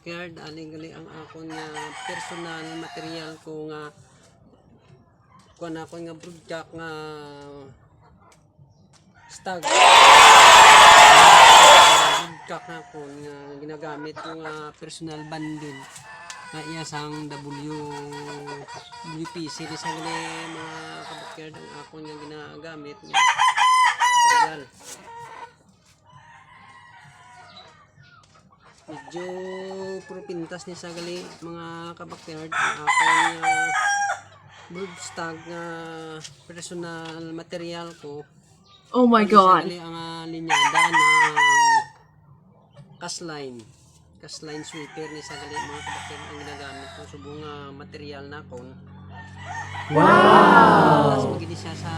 kabakyard, aning gali ang akon nga personal material ko nga kuan ako nga broodcock nga stag. Broodcock na ko nga ginagamit ko nga personal bundle nga iya sang WPC ni sa gali mga kabakyard ang akon nga ginagamit nga material. Medyo propintas ni sa gali mga kabakyard ang akong broodstock nga personal material ko. Oh my God! Gali ang linyada ng castline sweater ni sa gali mga kabakyard ang ginagamit ko subong material na kon. Wow! Tapos magiging siya sa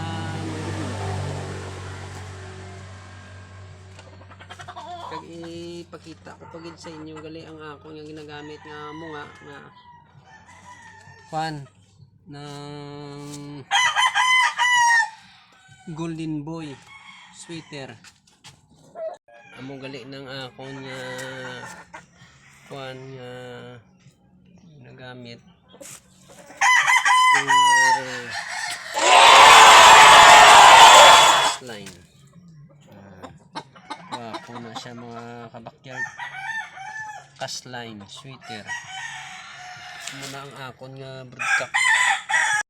kag ipakita ko pagid sa inyo gali ang ako nga ginagamit nga munga nga fan ng Golden Boy sweater. Amo gali ng ako nga fan nga ginagamit line. Kung na siya mga kabakyard castline sweater muna ang akon nga broodcock